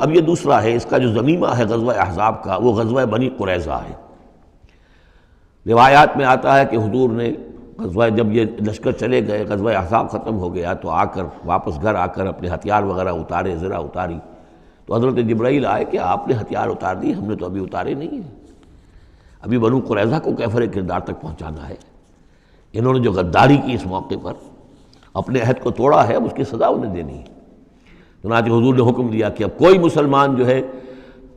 اب یہ دوسرا ہے، اس کا جو ضمیمہ ہے غزوہ احزاب کا، وہ غزوہ بنی قریظہ ہے۔ روایات میں آتا ہے کہ حضور نے غزوہ، جب یہ لشکر چلے گئے، غزوہ احزاب ختم ہو گیا، تو آ کر واپس گھر آ کر اپنے ہتھیار وغیرہ اتارے، زرہ اتاری، تو حضرت جبرائیل آئے کہ آپ نے ہتھیار اتار دی، ہم نے تو ابھی اتارے نہیں ہیں، ابھی بنو قریظہ کو کیفر کردار تک پہنچانا ہے۔ انہوں نے جو غداری کی اس موقع پر، اپنے عہد کو توڑا ہے، اب اس کی سزا انہیں دینی ہے۔ چنانچہ حضور نے حکم دیا کہ اب کوئی مسلمان جو ہے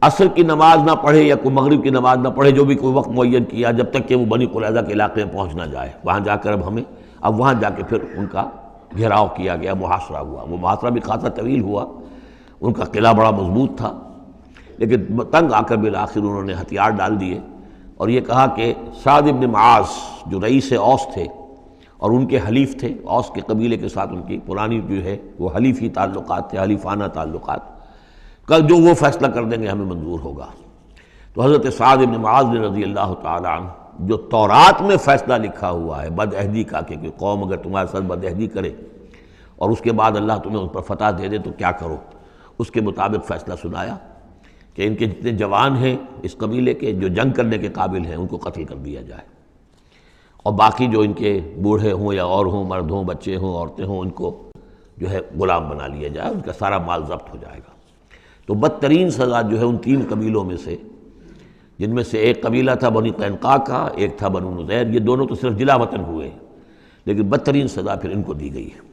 عصر کی نماز نہ پڑھے یا کوئی مغرب کی نماز نہ پڑھے، جو بھی کوئی وقت معین کیا، جب تک کہ وہ بنی قریظہ کے علاقے میں پہنچ نہ جائے۔ وہاں جا کر اب وہاں جا کے پھر ان کا گھیراؤ کیا گیا، محاصرہ ہوا۔ وہ محاصرہ بھی خاصا طویل ہوا، ان کا قلعہ بڑا مضبوط تھا، لیکن تنگ آ کر بالآخر انہوں نے ہتھیار ڈال دیے اور یہ کہا کہ سعد بن معاذ جو رئیس اوس تھے اور ان کے حلیف تھے، اوس کے قبیلے کے ساتھ ان کی پرانی جو ہے وہ حلیفی تعلقات تھے، حلیفانہ تعلقات، جو وہ فیصلہ کر دیں گے ہمیں منظور ہوگا۔ تو حضرت سعد بن معاذ رضی اللہ تعالیٰ عنہ، جو تورات میں فیصلہ لکھا ہوا ہے بد عہدی کا، کہ قوم اگر تمہارے ساتھ بد عہدی کرے اور اس کے بعد اللہ تمہیں ان پر فتح دے دے تو کیا کرو، اس کے مطابق فیصلہ سنایا کہ ان کے جتنے جوان ہیں اس قبیلے کے، جو جنگ کرنے کے قابل ہیں، ان کو قتل کر دیا جائے، اور باقی جو ان کے بوڑھے ہوں یا اور ہوں، مرد ہوں، بچے ہوں، عورتیں ہوں، ان کو جو ہے غلام بنا لیا جائے، ان کا سارا مال ضبط ہو جائے گا۔ تو بدترین سزا جو ہے ان تین قبیلوں میں سے، جن میں سے ایک قبیلہ تھا بنی قینقاع کا، ایک تھا بنو نذیر، یہ دونوں تو صرف جلا وطن ہوئے، لیکن بدترین سزا پھر ان کو دی گئی ہے۔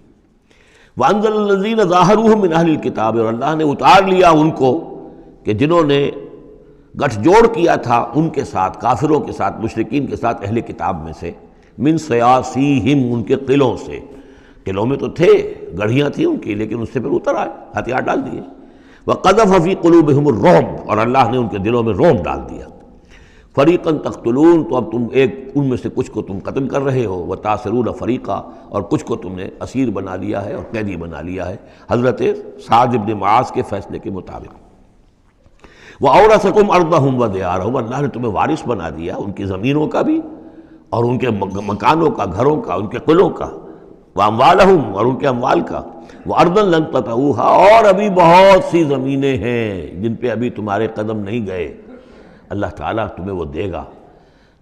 وَأَنزَلَ الَّذِينَ ظَاهَرُوهُم مِّنْ أَهْلِ الْكِتَابِ، اور اللہ نے اتار لیا ان کو کہ جنہوں نے گٹھ جوڑ کیا تھا ان کے ساتھ، کافروں کے ساتھ، مشرکین کے ساتھ، اہل کتاب میں سے، من صیاصیہم، ان کے قلعوں سے۔ قلعوں میں تو تھے، گڑھیاں تھیں ان کی، لیکن اس سے پھر اتر آئے، ہتھیار ڈال دیے۔ وَقَذَفَ فِي قُلُوبِهِمُ الرُّعْبَ، اور اللہ نے ان کے دلوں میں رعب ڈال دیا۔ فَرِيقًا تَقْتُلُونَ، تو اب تم ان میں سے کچھ کو تم قتل کر رہے ہو، وَتَأْسِرُونَ فَرِيقًا، اور کچھ کو تم نے اسیر بنا لیا ہے اور قیدی بنا لیا ہے، حضرت سعد بن معاذ کے فیصلے کے مطابق۔ وَأَوْرَثَكُمْ أَرْضَهُمْ وَدِيَارَهُمْ، اللہ نے تمہیں وارث بنا دیا ان کی زمینوں کا بھی اور ان کے مکانوں کا، گھروں کا، ان کے قلعوں کا، وَأَمْوَالَهُمْ، اور ان کے اموال کا، وَأَرْضًا لَّن تَطَئُوهَا، اور ابھی بہت سی زمینیں ہیں جن پہ ابھی تمہارے قدم نہیں گئے، اللہ تعالیٰ تمہیں وہ دے گا۔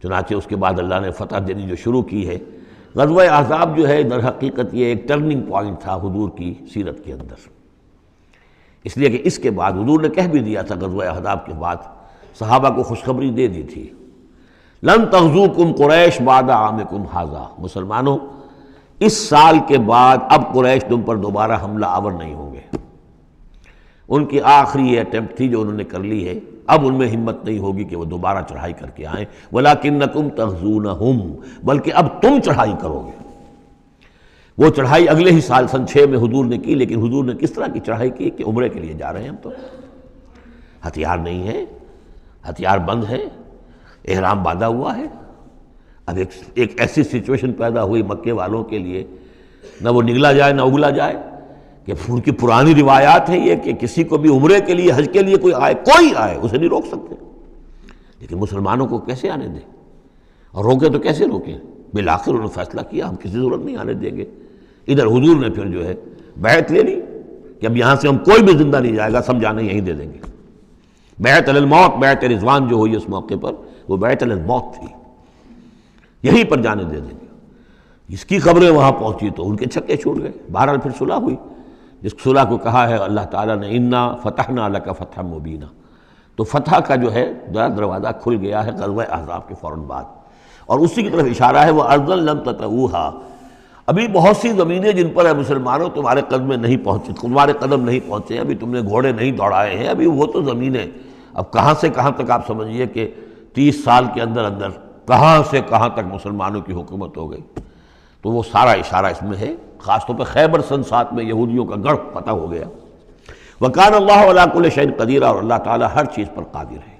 چنانچہ اس کے بعد اللہ نے فتح دینی جو شروع کی ہے۔ غزوہ احزاب جو ہے در حقیقت یہ ایک ٹرننگ پوائنٹ تھا حضور کی سیرت کے اندر، اس لیے کہ اس کے بعد حضور نے کہہ بھی دیا تھا، غزوہ احزاب کے بعد صحابہ کو خوشخبری دے دی تھی، لن تغزوکم قریش بعد عامکم ھذا، مسلمانوں اس سال کے بعد اب قریش تم پر دوبارہ حملہ آور نہیں ہوں گے۔ ان کی آخری یہ اٹیمپٹ تھی جو انہوں نے کر لی ہے، اب ان میں ہمت نہیں ہوگی کہ وہ دوبارہ چڑھائی کر کے آئیں، وَلَكِنَّكُمْ تَغْزُونَهُمْ، بلکہ اب تم چڑھائی کرو گے۔ وہ چڑھائی اگلے ہی سال سن 6 میں حضور نے کی، لیکن حضور نے کس طرح کی چڑھائی کی کہ عمرے کے لیے جا رہے ہیں ہم، تو ہتھیار نہیں ہے، ہتھیار بند ہے، احرام باندھا ہوا ہے۔ اب ایک ایسی سچویشن پیدا ہوئی مکے والوں کے لیے، نہ وہ نگلا جائے نہ اگلا جائے، کہ ان کی پرانی روایات ہیں یہ کہ کسی کو بھی عمرے کے لیے، حج کے لیے کوئی آئے اسے نہیں روک سکتے، لیکن مسلمانوں کو کیسے آنے دیں، اور روکیں تو کیسے روکیں؟ بالآخر انہوں نے فیصلہ کیا ہم کسی ضرورت نہیں آنے دیں گے۔ ادھر حضور نے پھر جو ہے بیعت لے لی کہ اب یہاں سے ہم کوئی بھی زندہ نہیں جائے گا، سب جانے یہیں دے دیں گے۔ بیعت علی الموت، بیعت رضوان جو ہوئی اس موقع پر، وہ بیعت علی الموت تھی، یہیں پر جانے دے دیں گے۔ اس کی خبریں وہاں پہنچی تو ان کے چھکے چھوٹ گئے۔ بہرحال پھر صلح ہوئی، جس صلح کو کہا ہے اللہ تعالیٰ نے انا فتحنا لک فتحا مبینا، تو فتح کا جو ہے دروازہ کھل گیا ہے غزوہ احزاب کے فوراً بعد، اور اسی کی طرف اشارہ ہے وہ ارضا لم تطئوها، ابھی بہت سی زمینیں جن پر مسلمانوں تمہارے قدم میں نہیں پہنچے، تمہارے قدم نہیں پہنچے، ابھی تم نے گھوڑے نہیں دوڑائے ہیں، ابھی وہ تو زمینیں اب کہاں سے کہاں تک آپ سمجھیے کہ 30 سال کے اندر اندر کہاں سے کہاں تک مسلمانوں کی حکومت ہو گئی۔ تو وہ سارا اشارہ اس میں ہے، خاص طور پہ خیبر سن 7 میں یہودیوں کا گڑھ فتح ہو گیا۔ وَكَانَ اللَّهُ عَلَىٰ كُلِّ شَيْءٍ قَدِيرًا، اور اللہ تعالیٰ ہر چیز پر قادر ہے۔